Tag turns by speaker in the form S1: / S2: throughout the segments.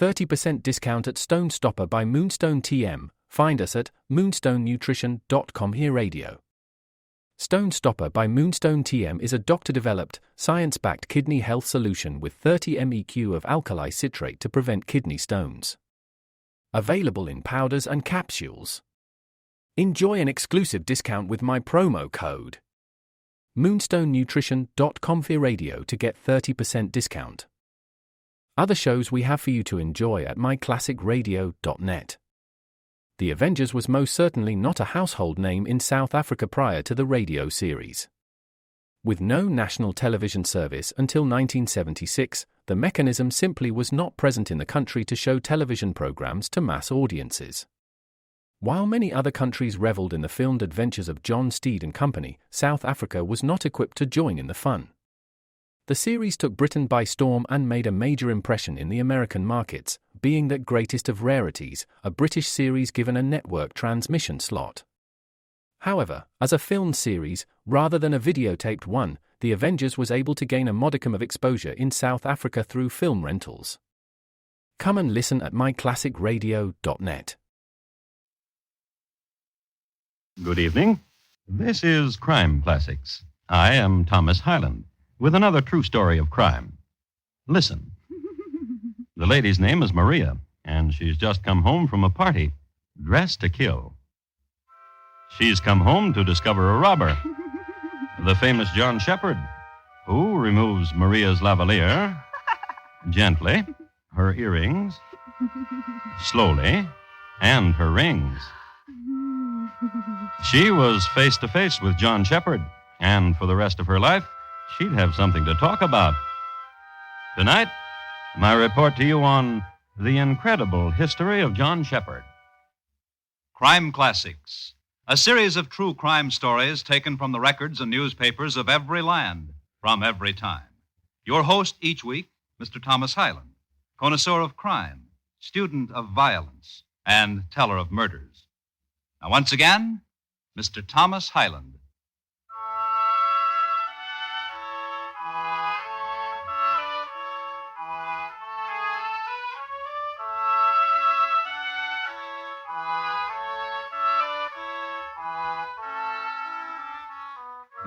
S1: 30% discount at Stone Stopper by Moonstone TM. Find us at moonstonenutrition.com. Here Radio. Stone Stopper by Moonstone TM is a doctor-developed, science-backed kidney health solution with 30 MEq of alkali citrate to prevent kidney stones. Available in powders and capsules. Enjoy an exclusive discount with my promo code moonstonenutrition.com. Here Radio to get 30% discount. Other shows we have for you to enjoy at myclassicradio.net. The Avengers was most certainly not a household name in South Africa prior to the radio series. With no national television service until 1976, the mechanism simply was not present in the country to show television programs to mass audiences. While many other countries reveled in the filmed adventures of John Steed and Company, South Africa was not equipped to join in the fun. The series took Britain by storm and made a major impression in the American markets, being that greatest of rarities, a British series given a network transmission slot. However, as a film series, rather than a videotaped one, The Avengers was able to gain a modicum of exposure in South Africa through film rentals. Come and listen at myclassicradio.net.
S2: Good evening. This is Crime Classics. I am Thomas Hyland, with another true story of crime. Listen. The lady's name is Maria, and she's just come home from a party, dressed to kill. She's come home to discover a robber, the famous John Shephard, who removes Maria's lavalier gently, her earrings, slowly, and her rings. She was face to face with John Shephard, and for the rest of her life, she'd have something to talk about. Tonight, my report to you on the incredible history of John Shephard.
S3: Crime Classics, a series of true crime stories taken from the records and newspapers of every land, from every time. Your host each week, Mr. Thomas Hyland, connoisseur of crime, student of violence, and teller of murders. Now, once again, Mr. Thomas Hyland.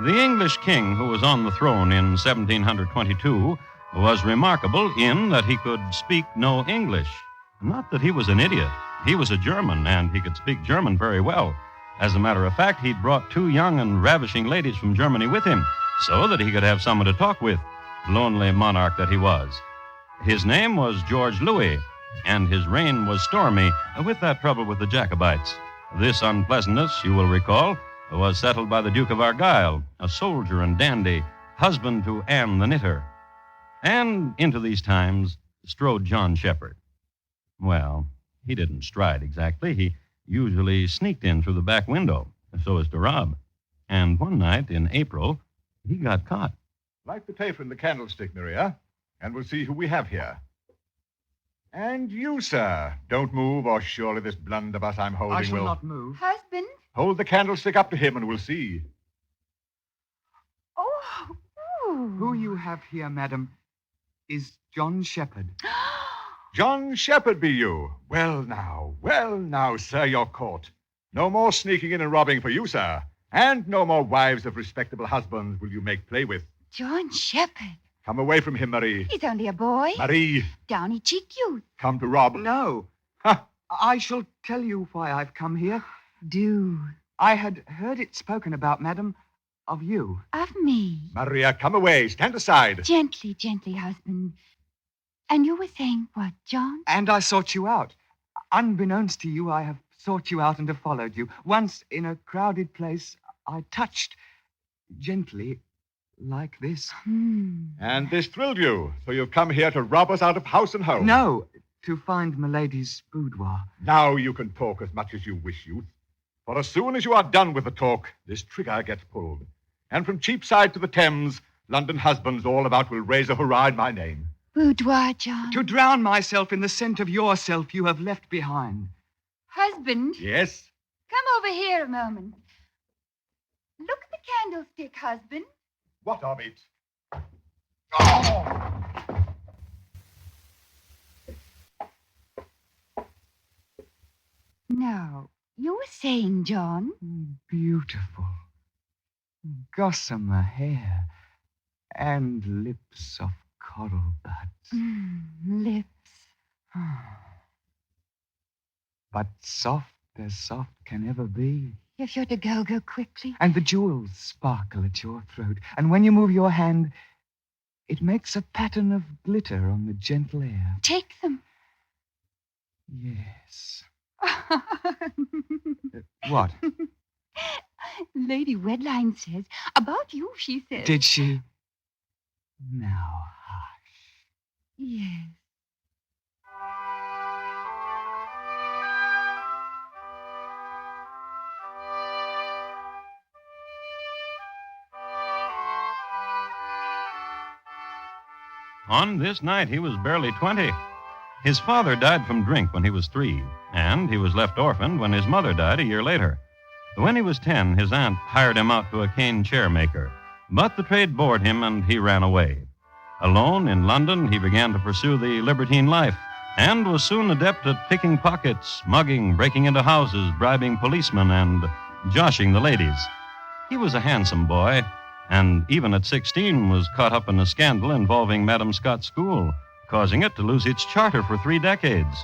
S2: The English king who was on the throne in 1722 was remarkable in that he could speak no English. Not that he was an idiot. He was a German, and he could speak German very well. As a matter of fact, he'd brought 2 young and ravishing ladies from Germany with him, so that he could have someone to talk with, lonely monarch that he was. His name was George Louis, and his reign was stormy, with that trouble with the Jacobites. This unpleasantness, you will recall, was settled by the Duke of Argyll, a soldier and dandy, husband to Anne the knitter. And into these times strode John Shephard. Well, he didn't stride exactly. He usually sneaked in through the back window so as to rob. And one night in April, he got caught.
S4: Light the taper in the candlestick, Maria, and we'll see who we have here. And you, sir, don't move, or surely this blunderbuss I'm holding will...
S5: I shall not move.
S6: Husband?
S4: Hold the candlestick up to him and we'll see.
S6: Oh, ooh.
S5: Who you have here, madam, is John Shephard.
S4: John Shephard be you? Well now, sir, you're caught. No more sneaking in and robbing for you, sir. And no more wives of respectable husbands will you make play with.
S6: John Shephard.
S4: Come away from him, Marie.
S6: He's only a boy.
S4: Marie.
S6: Downy cheek youth.
S4: Come to rob.
S5: No.
S4: Huh.
S5: I shall tell you why I've come here.
S6: Do.
S5: I had heard it spoken about, madam, of you.
S6: Of me.
S4: Maria, come away. Stand aside.
S6: Gently, husband. And you were saying what, John?
S5: And I sought you out. Unbeknownst to you, I have sought you out and have followed you. Once, in a crowded place, I touched gently like this.
S4: And this thrilled you, so you've come here to rob us out of house and home.
S5: No, to find Milady's boudoir.
S4: Now you can talk as much as you wish, youth. For as soon as you are done with the talk, this trigger gets pulled. And from Cheapside to the Thames, London husbands all about will raise a hurrah in my name.
S6: Boudoir, John.
S5: To drown myself in the scent of yourself you have left behind.
S6: Husband.
S4: Yes?
S6: Come over here a moment. Look at the candlestick, husband.
S4: What of it? Oh!
S6: Now, you were saying, John.
S5: Beautiful. Gossamer hair and lips of coral buds.
S6: Lips.
S5: But soft as soft can ever be.
S6: If you're to go quickly.
S5: And the jewels sparkle at your throat. And when you move your hand, it makes a pattern of glitter on the gentle air.
S6: Take them.
S5: Yes. What?
S6: Lady Wedline says, about you, she says.
S5: Did she? Now, hush.
S6: Yes.
S2: On this night, he was barely 20. His father died from drink when he was 3, and he was left orphaned when his mother died a year later. When he was 10, his aunt hired him out to a cane chair maker, but the trade bored him and he ran away. Alone in London, he began to pursue the libertine life and was soon adept at picking pockets, mugging, breaking into houses, bribing policemen, and joshing the ladies. He was a handsome boy, and even at 16 was caught up in a scandal involving Madam Scott's school, causing it to lose its charter for 3 decades.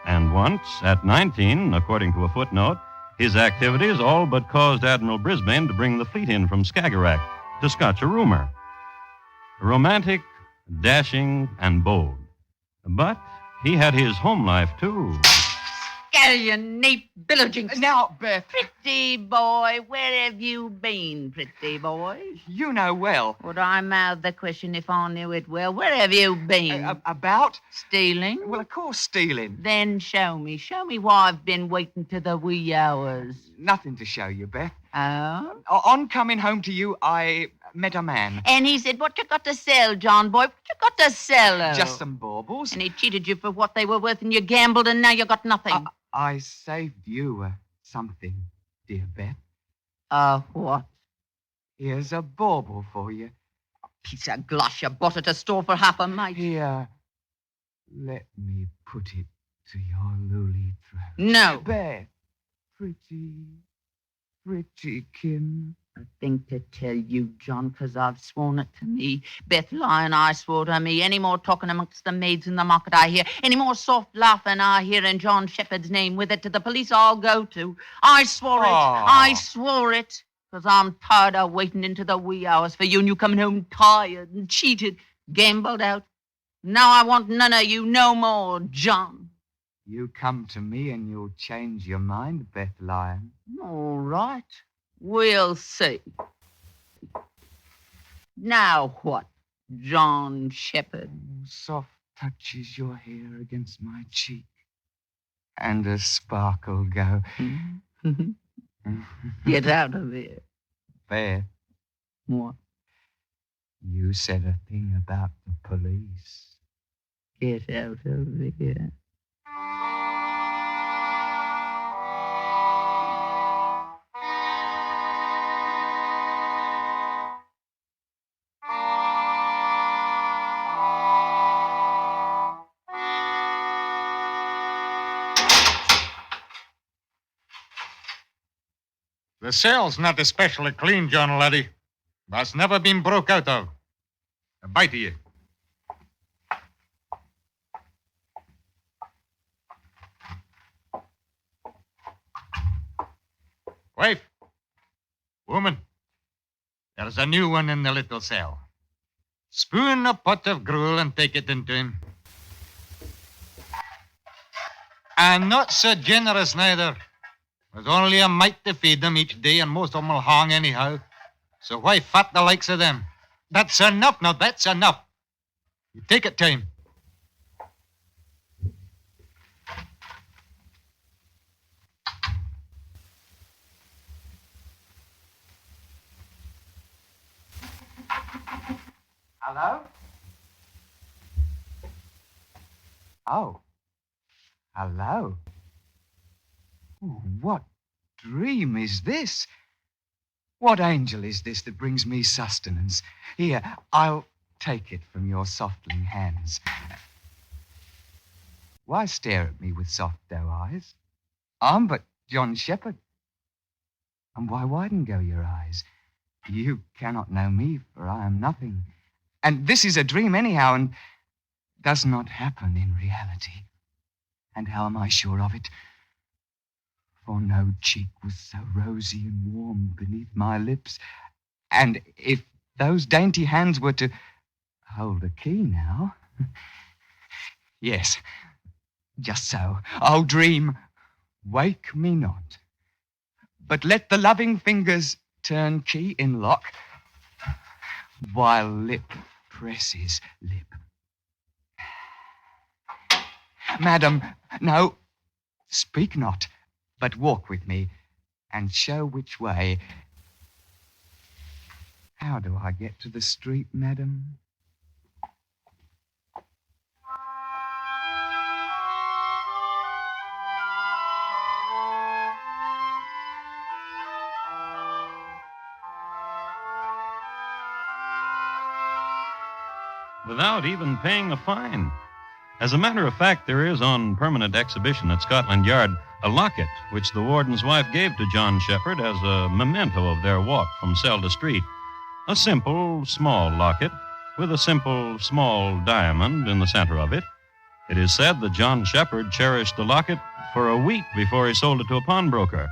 S2: And once, at 19, according to a footnote, his activities all but caused Admiral Brisbane to bring the fleet in from Skagerrak to scotch a rumor. Romantic, dashing, and bold. But he had his home life, too.
S7: Scallion, Nate, Billowjinks.
S5: Now, Beth,
S7: Pretty boy, where have you been, pretty boy?
S5: you know well.
S7: Would I mouth the question if I knew it well? Where have you been?
S5: About?
S7: Stealing?
S5: Well, of course, stealing.
S7: Then show me. Show me why I've been waiting to the wee hours.
S5: Nothing to show you, Beth.
S7: Oh?
S5: On coming home to you, I met a man.
S7: And he said, what you got to sell, John boy? What you got to sell? Oh?
S5: Just some baubles.
S7: And he cheated you for what they were worth and you gambled and now you got nothing.
S5: I saved you something, dear Beth.
S7: What?
S5: Here's a bauble for you.
S7: Piece of gloss you bought at a store for half a mite.
S5: Here, let me put it to your lowly throat.
S7: No.
S5: Beth, pretty Kim.
S7: A thing to tell you, John, 'cause I've sworn it to me. Beth Lyon, I swore to me. Any more talking amongst the maids in the market I hear, any more soft laughing I hear in John Shepherd's name with it to the police I'll go to. I swore it. I swore it. 'Cause I'm tired of waiting into the wee hours for you and you coming home tired and cheated, gambled out. Now I want none of you no more, John.
S5: You come to me and you'll change your mind, Beth Lyon.
S7: All right. We'll see. Now what, John Shepherd?
S5: Soft touches your hair against my cheek, and a sparkle go.
S7: Get out of here.
S5: Beth,
S7: What?
S5: you said a thing about the police.
S7: Get out of here.
S8: The cell's not especially clean, John laddie. That's never been broke out of. A bite of you. Wife. Woman. There's a new one in the little cell. Spoon a pot of gruel and take it into him. And not so generous neither. There's only a mite to feed them each day, and most of them will hang anyhow. So why fat the likes of them? That's enough, now that's enough. You take it to him.
S5: Hello? Oh. Hello. Oh, what dream is this? What angel is this that brings me sustenance? Here, I'll take it from your softling hands. Why stare at me with soft doe eyes? I'm but John Shepherd. And why widen go your eyes? You cannot know me, for I am nothing. And this is a dream anyhow, and does not happen in reality. And how am I sure of it? For no cheek was so rosy and warm beneath my lips. And if those dainty hands were to hold a key now... Yes, just so. Oh, dream, wake me not. But let the loving fingers turn key in lock, while lip presses lip. Madam, no, speak not, but walk with me, and show which way. How do I get to the street, madam?
S2: Without even paying a fine. As a matter of fact, there is on permanent exhibition at Scotland Yard a locket which the warden's wife gave to John Shepherd as a memento of their walk from cell to street. A simple, small locket with a simple, small diamond in the center of it. It is said that John Shepherd cherished the locket for a week before he sold it to a pawnbroker.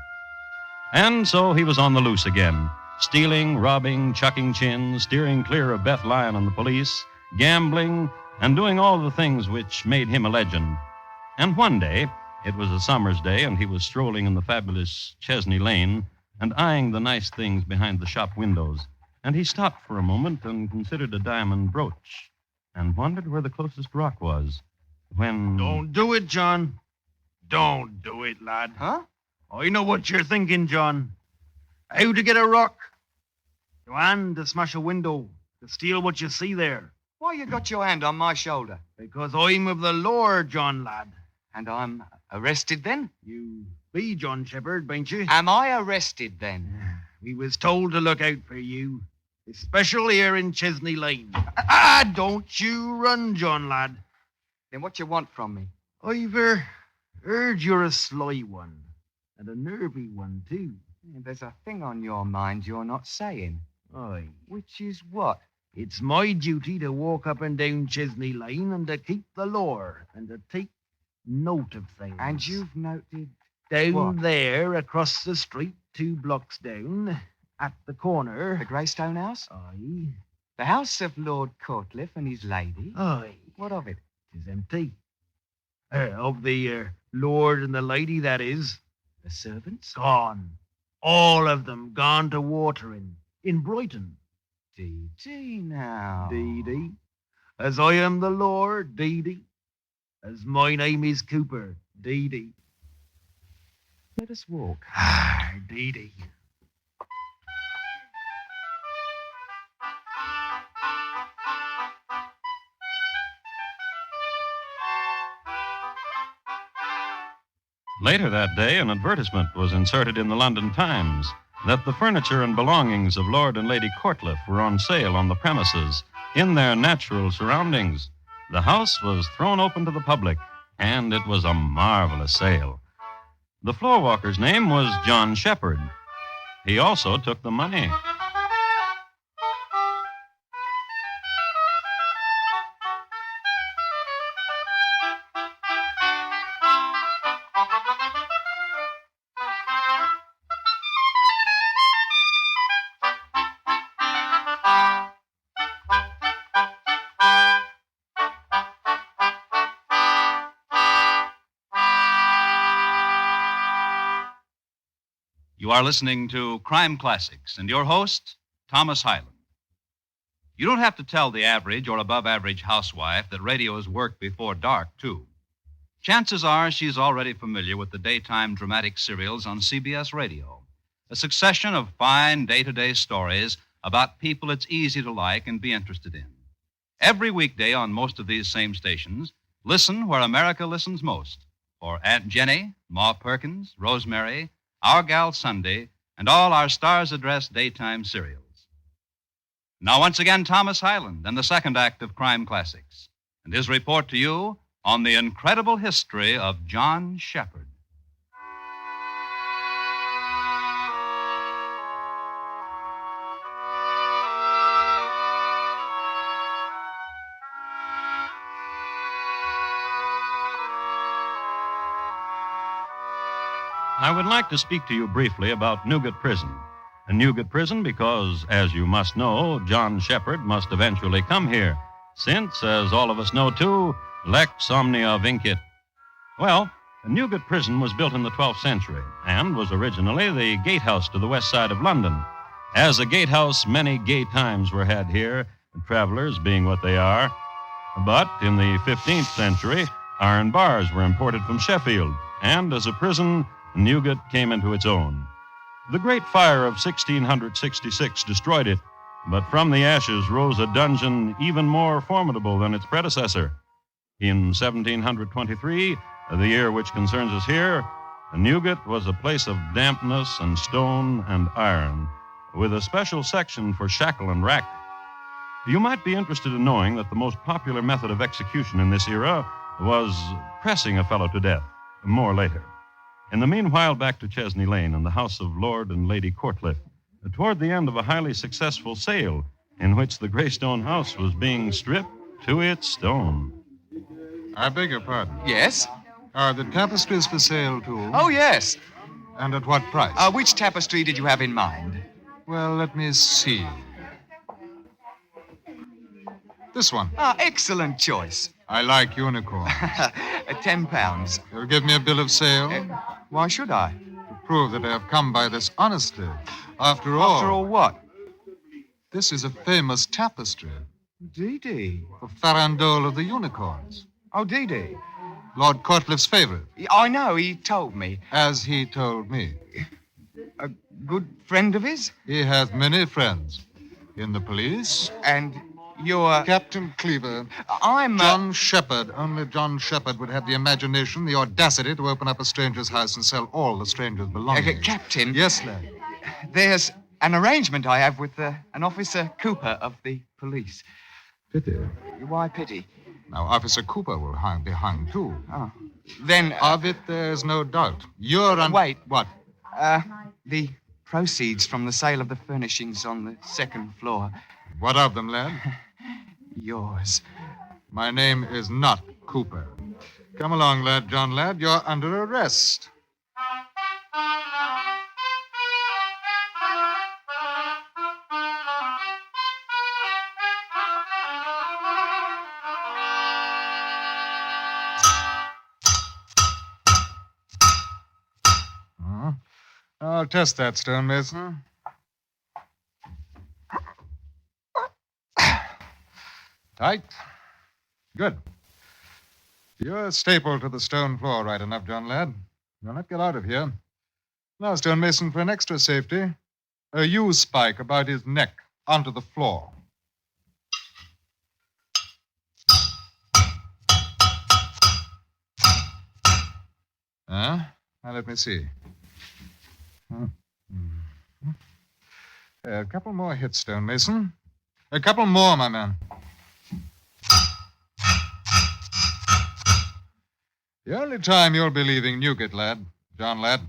S2: And so he was on the loose again, stealing, robbing, chucking chins, steering clear of Beth Lyon and the police, gambling, and doing all the things which made him a legend. And one day, it was a summer's day, and he was strolling in the fabulous Chesney Lane and eyeing the nice things behind the shop windows. And he stopped for a moment and considered a diamond brooch and wondered where the closest rock was when...
S9: Don't do it, John. Don't do it, lad.
S5: Huh?
S9: I know what you're thinking, John. How to get a rock. And to smash a window, to steal what you see there.
S5: Why you got your hand on my shoulder?
S9: Because I'm of the law, John, lad.
S5: And I'm arrested then?
S9: You be John Shepherd, bain't you?
S5: Am I arrested then?
S9: We was told to look out for you, especially here in Chesney Lane. Don't you run, John, lad.
S5: Then what you want from me?
S9: I've heard you're a sly one, and a nervy one, too.
S5: There's a thing on your mind you're not saying.
S9: Aye.
S5: Which is what?
S9: It's my duty to walk up and down Chesney Lane and to keep the law and to take note of things.
S5: And you've noted...
S9: Down
S5: what?
S9: there, across the street, 2 blocks down, at the corner...
S5: The Greystone House?
S9: Aye.
S5: The house of Lord Courtliff and his lady?
S9: Aye.
S5: What of it?
S9: 'Tis empty. Of the lord and the lady, that is.
S5: The servants?
S9: Gone. All of them gone to watering. In Brighton.
S5: Dee now.
S9: Dee. As I am the Lord, Dee. As my name is Cooper, Dee.
S5: Let us walk.
S9: Dee.
S2: Later that day, an advertisement was inserted in the London Times that the furniture and belongings of Lord and Lady Courtliff were on sale on the premises in their natural surroundings. The house was thrown open to the public, and it was a marvelous sale. The floorwalker's name was John Shepherd. He also took the money.
S3: You are listening to Crime Classics, and your host, Thomas Hyland. You don't have to tell the average or above average housewife that radio's work before dark, too. Chances are she's already familiar with the daytime dramatic serials on CBS Radio, a succession of fine day-to-day stories about people it's easy to like and be interested in. Every weekday on most of these same stations, listen where America listens most, for Aunt Jenny, Ma Perkins, Rosemary, Our Gal Sunday, and all our Stars Address daytime serials. Now, once again, Thomas Hyland and the second act of Crime Classics, and his report to you on the incredible history of John Shepherd.
S2: I would like to speak to you briefly about Newgate Prison. Newgate Prison because, as you must know, John Shephard must eventually come here, since, as all of us know too, lex omnia vincit. Well, Newgate Prison was built in the 12th century and was originally the gatehouse to the west side of London. As a gatehouse, many gay times were had here, travelers being what they are. But in the 15th century, iron bars were imported from Sheffield, and as a prison, Newgate came into its own. The Great Fire of 1666 destroyed it, but from the ashes rose a dungeon even more formidable than its predecessor. In 1723, the year which concerns us here, Newgate was a place of dampness and stone and iron, with a special section for shackle and rack. You might be interested in knowing that the most popular method of execution in this era was pressing a fellow to death, more later. In the meanwhile, back to Chesney Lane and the house of Lord and Lady Courtliff, toward the end of a highly successful sale in which the Greystone house was being stripped to its stone.
S8: I beg your pardon.
S5: Yes?
S8: Are the tapestries for sale, too?
S5: Oh, yes.
S8: And at what price?
S5: Which tapestry did you have in mind?
S8: Well, let me see. This one.
S5: Excellent choice.
S8: I like unicorn.
S5: £10.
S8: You'll give me a bill of sale?
S5: Why should I?
S8: To prove that I have come by this honestly. After all...
S5: After all what?
S8: This is a famous tapestry.
S5: Dee.
S8: The farandole of the unicorns.
S5: Oh, Dee.
S8: Lord Courtliff's favorite.
S5: I know, he told me.
S8: As he told me.
S5: A good friend of his?
S8: He has many friends. In the police.
S5: And you're...
S8: Captain Cleaver.
S5: I'm...
S8: John Shephard. Only John Shephard would have the imagination, the audacity to open up a stranger's house and sell all the stranger's belongings.
S5: Captain.
S8: Yes, lad.
S5: There's an arrangement I have with an Officer Cooper of the police.
S8: Pity.
S5: Why pity?
S8: Now, Officer Cooper will be hung, too.
S5: Oh. Then...
S8: Of it, there's no doubt. You're on...
S5: Wait.
S8: What?
S5: The proceeds from the sale of the furnishings on the second floor.
S8: What of them, lad?
S5: Yours.
S8: My name is not Cooper. Come along, lad, John, lad. You're under arrest. I'll test that, stonemason. Tight. Good. You're stapled to the stone floor right enough, John lad. You'll not get out of here. Now, stonemason, for an extra safety, a U-spike about his neck onto the floor. Now, let me see. A couple more hits, stonemason. A couple more, my man. The only time you'll be leaving Newgate, lad, John lad,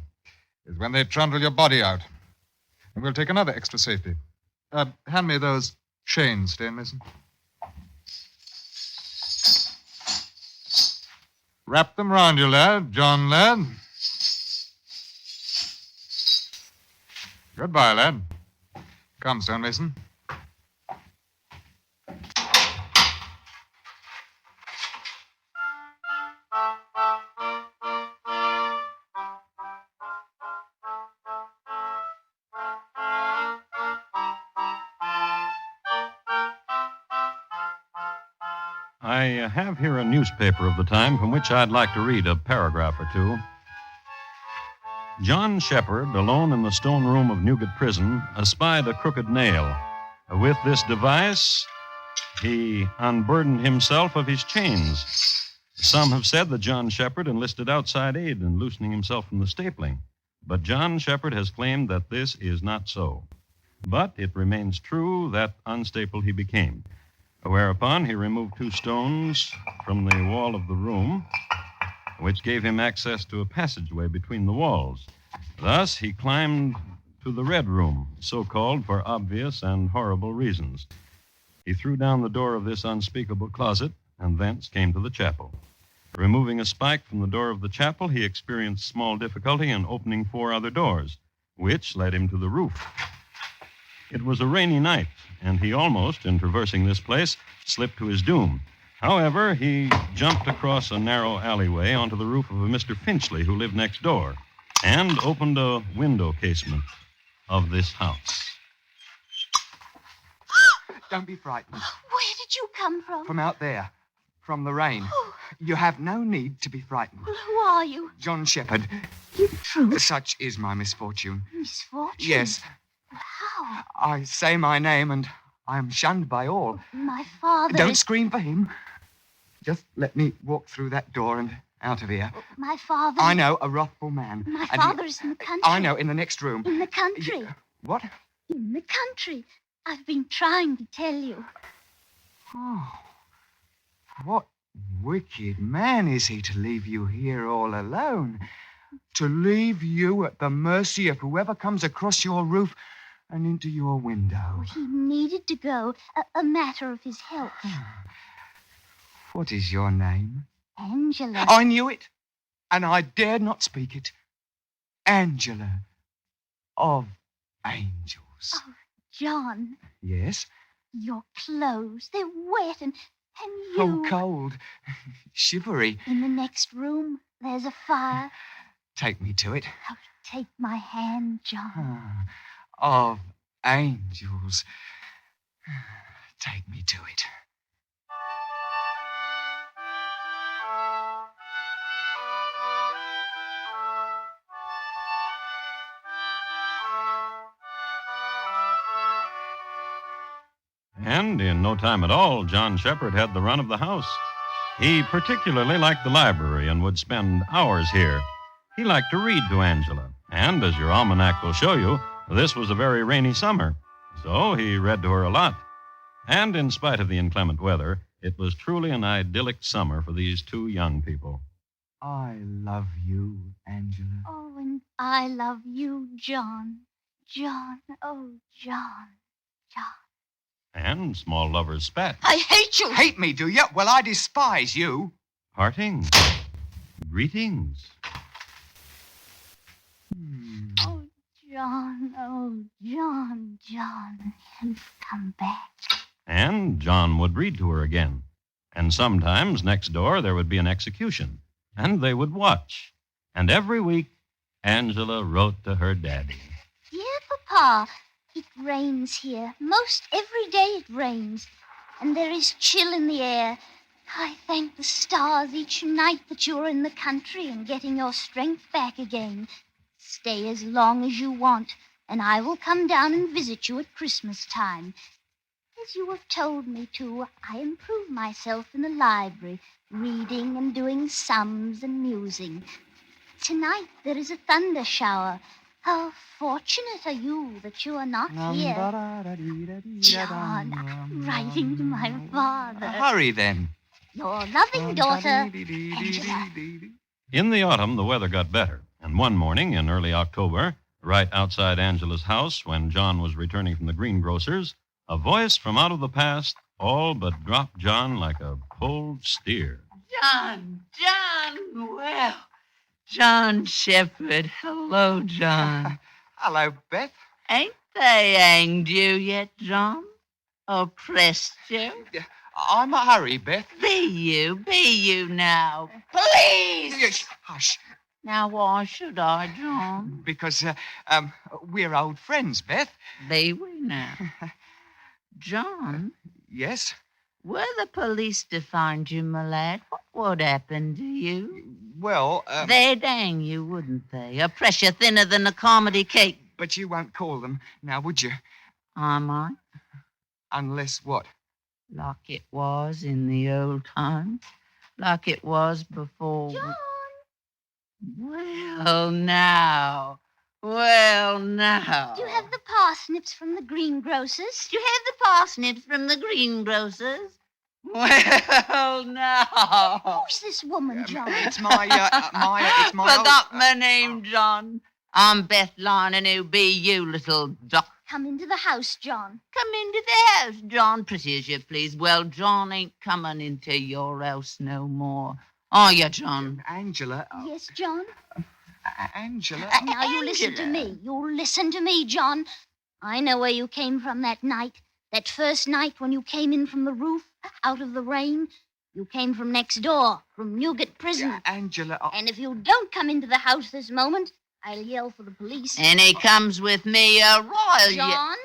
S8: is when they trundle your body out. And we'll take another extra safety. Hand me those chains, stonemason. Wrap them round you, lad, John lad. Goodbye, lad. Come, stonemason.
S2: I have here a newspaper of the time from which I'd like to read a paragraph or two. John Shephard, alone in the stone room of Newgate Prison, espied a crooked nail. With this device, he unburdened himself of his chains. Some have said that John Shephard enlisted outside aid in loosening himself from the stapling. But John Shephard has claimed that this is not so. But it remains true that unstapled he became. Whereupon he removed 2 stones from the wall of the room, which gave him access to a passageway between the walls. Thus, he climbed to the Red Room, so called for obvious and horrible reasons. He threw down the door of this unspeakable closet, and thence came to the chapel. Removing a spike from the door of the chapel, he experienced small difficulty in opening 4 other doors, which led him to the roof. It was a rainy night, and he almost, in traversing this place, slipped to his doom. However, he jumped across a narrow alleyway onto the roof of a Mr. Finchley who lived next door and opened a window casement of this house.
S5: Don't be frightened.
S6: Where did you come from?
S5: From out there. From the rain. You have no need to be frightened.
S6: Well, who are you?
S5: John Shephard.
S6: You true?
S5: Such is my misfortune.
S6: Misfortune?
S5: Yes.
S6: How?
S5: I say my name and I am shunned by all.
S6: My father
S5: Don't
S6: is...
S5: scream for him. Just let me walk through that door and out of here.
S6: My father...
S5: I know, a wrathful man.
S6: My
S5: And
S6: father is in the country.
S5: I know, in the next room.
S6: In the country.
S5: What?
S6: In the country. I've been trying to tell you.
S5: Oh, what wicked man is he to leave you here all alone? To leave you at the mercy of whoever comes across your roof and into your window.
S6: He needed to go. A matter of his health.
S5: What is your name?
S6: Angela.
S5: I knew it, and I dared not speak it. Angela of Angels.
S6: Oh, John.
S5: Yes?
S6: Your clothes, they're wet and you...
S5: Oh, cold. Shivery.
S6: In the next room, there's a fire.
S5: Take me to it.
S6: Oh, take my hand, John.
S5: Of Angels. Take me to it.
S2: And in no time at all, John Shephard had the run of the house. He particularly liked the library and would spend hours here. He liked to read to Angela, and as your almanac will show you, this was a very rainy summer, so he read to her a lot. And in spite of the inclement weather, it was truly an idyllic summer for these 2 young people.
S5: I love you, Angela.
S6: Oh, and I love you, John. John, oh, John. John.
S2: And small lovers spat.
S5: I hate you! Hate me, do you? Well, I despise you.
S2: Parting. Greetings.
S6: Oh, John, John, you've come back.
S2: And John would read to her again. And sometimes next door there would be an execution. And they would watch. And every week, Angela wrote to her daddy.
S6: Dear Papa, it rains here. Most every day it rains. And there is chill in the air. I thank the stars each night that you're in the country and getting your strength back again. Stay as long as you want, and I will come down and visit you at Christmas time. As you have told me to, I improve myself in the library, reading and doing sums and musing. Tonight there is a thunder shower. How fortunate are you that you are not here. John, I'm writing to my father.
S5: Hurry, then.
S6: Your loving daughter, Angela.
S2: In the autumn, the weather got better. And one morning in early October, right outside Angela's house, when John was returning from the greengrocer's, a voice from out of the past all but dropped John like a pulled steer.
S7: John, well, John Shephard. Hello, John.
S5: Hello, Beth.
S7: Ain't they hanged you yet, John? Oppressed you?
S5: I'm a hurry, Beth.
S7: Be you now. Please!
S5: Yes, hush.
S7: Now, why should I, John?
S5: Because, we're old friends, Beth.
S7: Be we now? John,
S5: Yes?
S7: were the police to find you, my lad, what would happen to you?
S5: Well,
S7: They'd hang you, wouldn't they? A pressure thinner than a comedy cake.
S5: but you won't call them now, would you?
S7: I might,
S5: Unless what?
S7: like it was in the old times, like it was before.
S6: John!
S7: Well, now.
S6: Do you have the parsnips from the greengrocer's?
S7: Do you have the parsnips from the greengrocer's? Well, now.
S6: Who's this woman, John?
S5: It's my, it's my
S7: Forgot
S5: old,
S7: my name, John. I'm Beth Lyon, and who be you, little duck?
S6: Come into the house, John.
S7: Come into the house, John, pretty as you please. Well, John ain't coming into your house no more. Are you, John?
S5: Angela.
S6: Yes, John?
S5: Angela.
S6: Now you listen to me. You listen to me, John. I know where you came from that night. That first night when you came in from the roof, out of the rain. You came from next door, from Newgate Prison.
S5: Angela.
S6: And if you don't come into the house this moment, I'll yell for the police.
S7: And he comes with me, royal.
S6: John?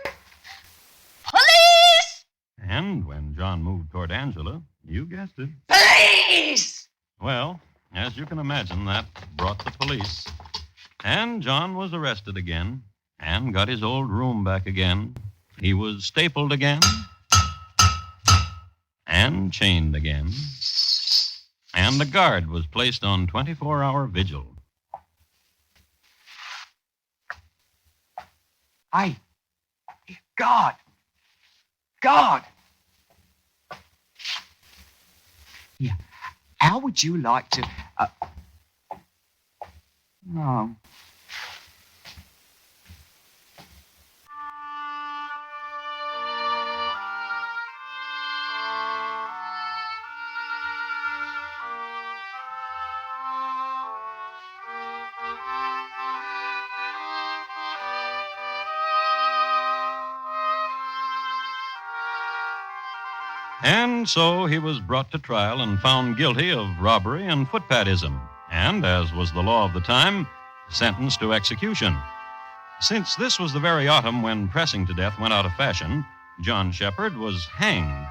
S6: Police!
S2: And when John moved toward Angela, you guessed it.
S7: Police!
S2: Well, as you can imagine, that brought the police. And John was arrested again and got his old room back again. He was stapled again and chained again. And the guard was placed on 24-hour vigil.
S5: Hey. God. God. Yeah. How would you like to... No.
S2: And so he was brought to trial and found guilty of robbery and footpadism, and, as was the law of the time, sentenced to execution. Since this was the very autumn when pressing to death went out of fashion, John Shephard was hanged.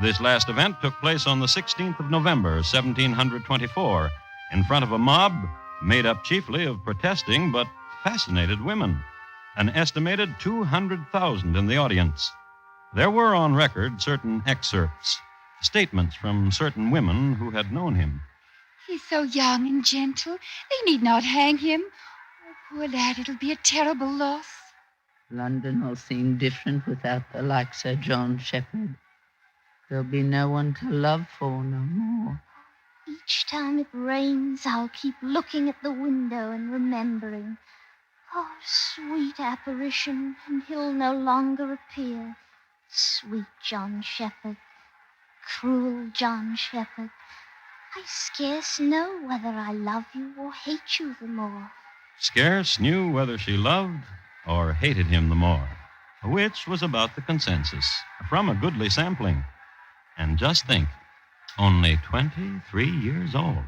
S2: This last event took place on the 16th of November, 1724, in front of a mob made up chiefly of protesting but fascinated women, an estimated 200,000 in the audience. There were on record certain excerpts, statements from certain women who had known him.
S10: He's so young and gentle. They need not hang him. Oh, poor lad, it'll be a terrible loss.
S7: London will seem different without the likes of John Shephard. There'll be no one to love for no more.
S6: Each time it rains, I'll keep looking at the window and remembering. Oh, sweet apparition, and he'll no longer appear. Sweet John Shephard, cruel John Shephard, I scarce know whether I love you or hate you the more.
S2: Scarce knew whether she loved or hated him the more, which was about the consensus from a goodly sampling. And just think, only 23 years old.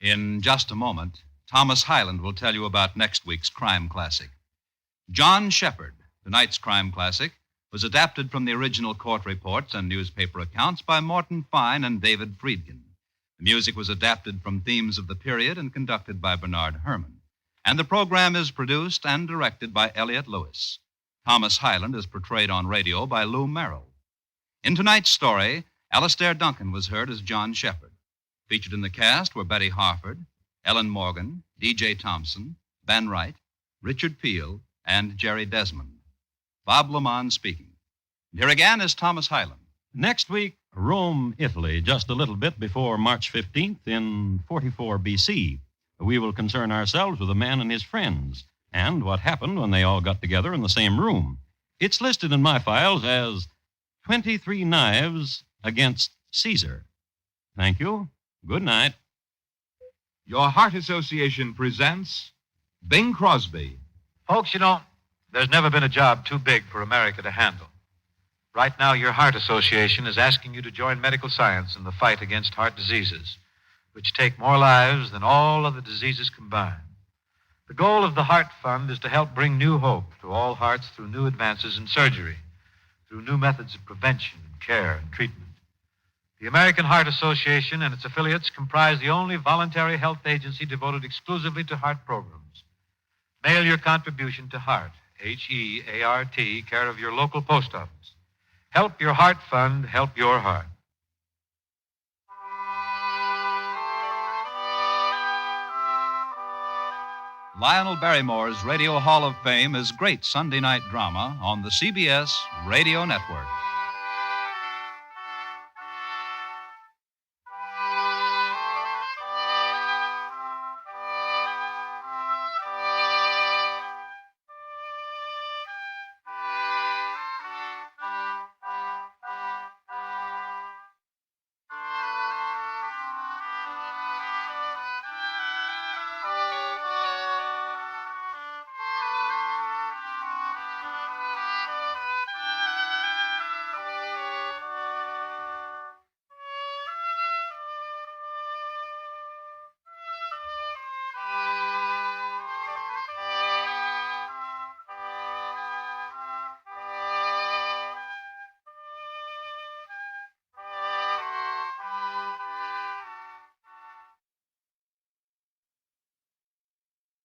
S3: In just a moment, Thomas Hyland will tell you about next week's crime classic. John Shephard, tonight's crime classic, was adapted from the original court reports and newspaper accounts by Morton Fine and David Friedkin. The music was adapted from themes of the period and conducted by Bernard Herrmann. And the program is produced and directed by Elliott Lewis. Thomas Hyland is portrayed on radio by Lou Merrill. In tonight's story, Alastair Duncan was heard as John Shephard. Featured in the cast were Betty Harford, Ellen Morgan, D.J. Thompson, Ben Wright, Richard Peel, and Jerry Desmond. Bob Lamont speaking. And here again is Thomas Hyland.
S2: Next week, Rome, Italy, just a little bit before March 15th in 44 B.C. We will concern ourselves with a man and his friends and what happened when they all got together in the same room. It's listed in my files as 23 Knives Against Caesar. Thank you. Good night.
S11: Your Heart Association presents Bing Crosby.
S12: Folks, you know, there's never been a job too big for America to handle. Right now, your Heart Association is asking you to join medical science in the fight against heart diseases, which take more lives than all other diseases combined. The goal of the Heart Fund is to help bring new hope to all hearts through new advances in surgery, through new methods of prevention and care and treatment. The American Heart Association and its affiliates comprise the only voluntary health agency devoted exclusively to heart programs. Mail your contribution to HEART, H-E-A-R-T, care of your local post office. Help your Heart Fund, help your heart.
S3: Lionel Barrymore's Radio Hall of Fame is great Sunday night drama on the CBS Radio Network.